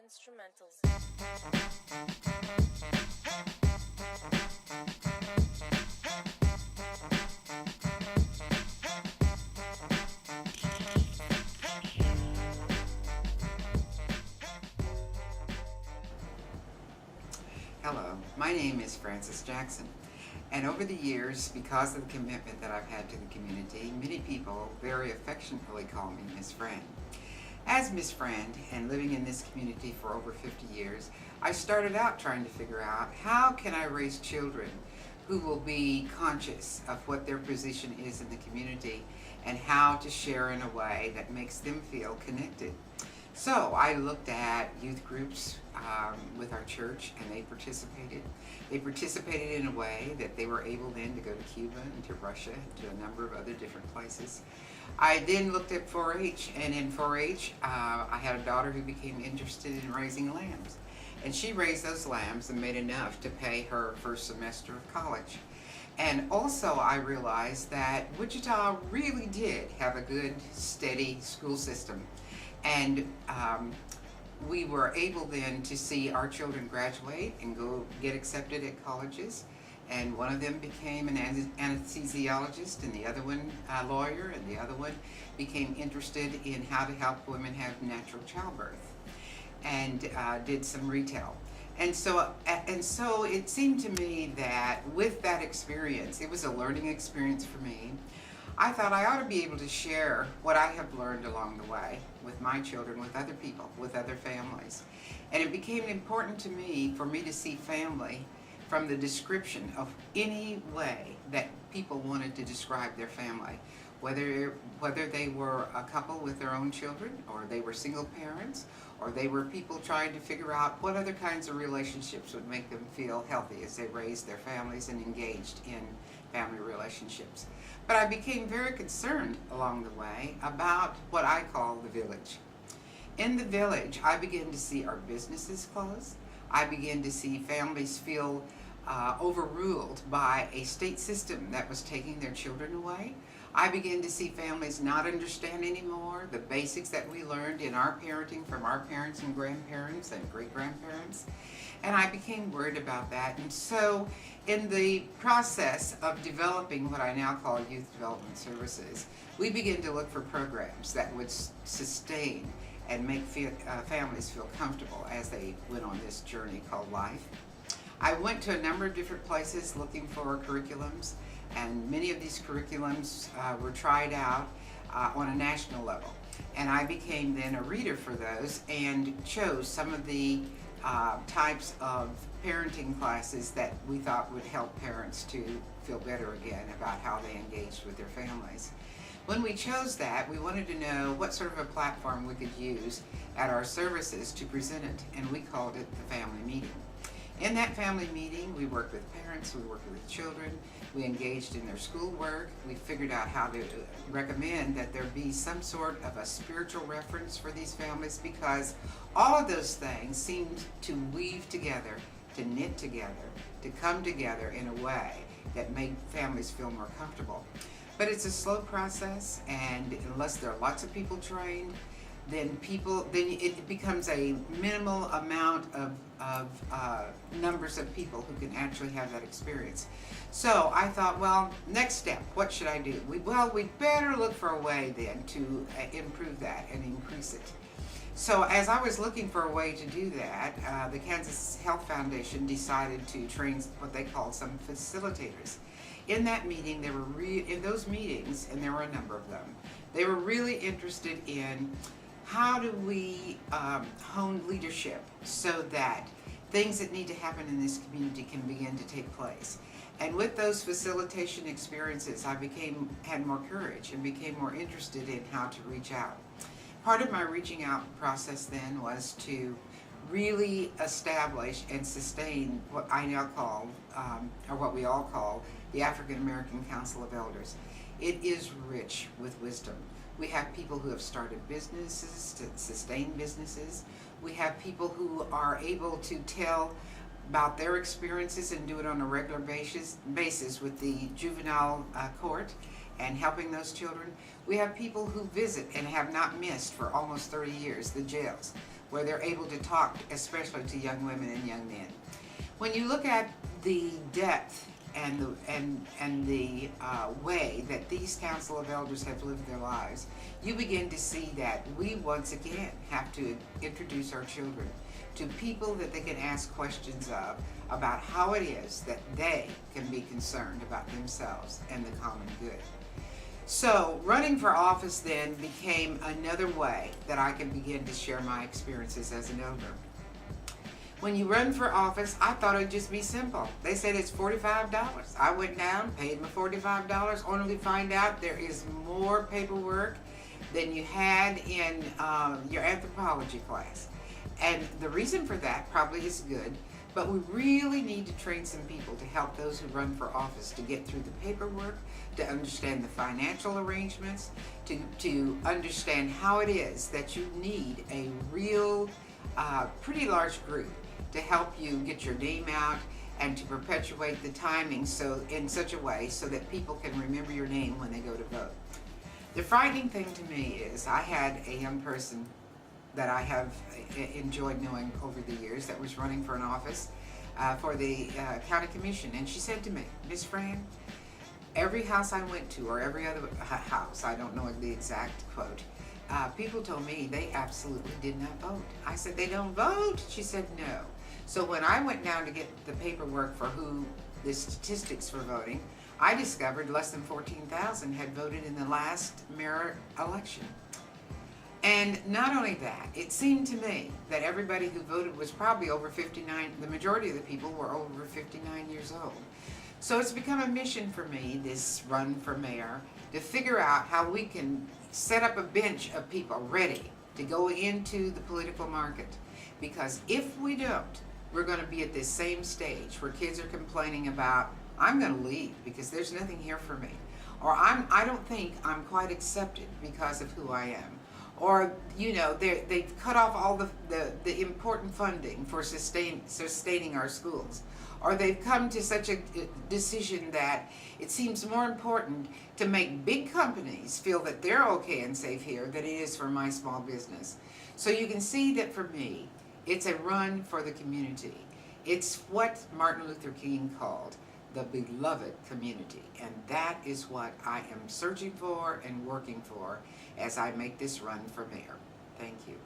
instrumentals. Hello, my name is Frances Jackson, and over the years, because of the commitment that I've had to the community, many people very affectionately call me Miss Fran. As Miss Fran, and living in this community for over 50 years, I started out trying to figure out how can I raise children who will be conscious of what their position is in the community and how to share in a way that makes them feel connected. So I looked at youth groups with our church, and they participated. They participated in a way that they were able then to go to Cuba and to Russia and to a number of other different places. I then looked at 4-H, and in 4-H I had a daughter who became interested in raising lambs. And she raised those lambs and made enough to pay her first semester of college. And also I realized that Wichita really did have a good, steady school system. And we were able then to see our children graduate and go get accepted at colleges. And one of them became an anesthesiologist, and the other one a lawyer, and the other one became interested in how to help women have natural childbirth, and did some retail. And so it seemed to me that with that experience, it was a learning experience for me. I thought I ought to be able to share what I have learned along the way with my children, with other people, with other families. And it became important to me for me to see family from the description of any way that people wanted to describe their family. Whether they were a couple with their own children, or they were single parents, or they were people trying to figure out what other kinds of relationships would make them feel healthy as they raised their families and engaged in family relationships. But I became very concerned along the way about what I call the village. In the village, I began to see our businesses close. I began to see families feel overruled by a state system that was taking their children away. I began to see families not understand anymore the basics that we learned in our parenting from our parents and grandparents and great-grandparents. And I became worried about that. And so in the process of developing what I now call youth development services, we began to look for programs that would sustain and make families feel comfortable as they went on this journey called life. I went to a number of different places looking for curriculums, and many of these curriculums were tried out on a national level. And I became then a reader for those and chose some of the types of parenting classes that we thought would help parents to feel better again about how they engaged with their families. When we chose that, we wanted to know what sort of a platform we could use at our services to present it, and we called it the family meeting. In that family meeting, we worked with parents, we worked with children, we engaged in their schoolwork, we figured out how to recommend that there be some sort of a spiritual reference for these families, because all of those things seemed to weave together, to knit together, to come together in a way that made families feel more comfortable. But it's a slow process, and unless there are lots of people trained, then it becomes a minimal amount of numbers of people who can actually have that experience. So I thought, well, next step, what should I do? We'd better look for a way then to improve that and increase it. So as I was looking for a way to do that, the Kansas Health Foundation decided to train what they called some facilitators. In that meeting, in those meetings, and there were a number of them, they were really interested in how do we hone leadership so that things that need to happen in this community can begin to take place. And with those facilitation experiences, I had more courage and became more interested in how to reach out. Part of my reaching out process then was to really establish and sustain what I now call, or what we all call, the African American Council of Elders. It is rich with wisdom. We have people who have started businesses, to sustain businesses. We have people who are able to tell about their experiences and do it on a regular basis with the juvenile court and helping those children. We have people who visit and have not missed for almost 30 years the jails, where they're able to talk, especially to young women and young men. When you look at the depth and the way that these council of elders have lived their lives, you begin to see that we once again have to introduce our children to people that they can ask questions of about how it is that they can be concerned about themselves and the common good. So running for office then became another way that I can begin to share my experiences as an elder. When you run for office, I thought it'd just be simple. They said it's $45. I went down, paid my $45, only to find out there is more paperwork than you had in your anthropology class. And the reason for that probably is good, but we really need to train some people to help those who run for office to get through the paperwork, to understand the financial arrangements, to understand how it is that you need a real, pretty large group to help you get your name out and to perpetuate the timing in such a way so that people can remember your name when they go to vote. The frightening thing to me is I had a young person that I have enjoyed knowing over the years that was running for an office for the county commission, and she said to me, "Miss Fran, every house I went to, or every other house, I don't know the exact quote, people told me they absolutely did not vote." I said, "They don't vote?" She said, "No." So when I went down to get the paperwork for the statistics for voting, I discovered less than 14,000 had voted in the last mayor election. And not only that, it seemed to me that everybody who voted was probably over 59, the majority of the people were over 59 years old. So it's become a mission for me, this run for mayor, to figure out how we can set up a bench of people ready to go into the political market. Because if we don't, we're going to be at this same stage where kids are complaining about, "I'm going to leave because there's nothing here for me," or I don't think I'm quite accepted because of who I am. Or, they've cut off all the important funding for sustaining our schools. Or they've come to such a decision that it seems more important to make big companies feel that they're okay and safe here than it is for my small business. So you can see that for me, it's a run for the community. It's what Martin Luther King called the beloved community, and that is what I am searching for and working for as I make this run for mayor. Thank you.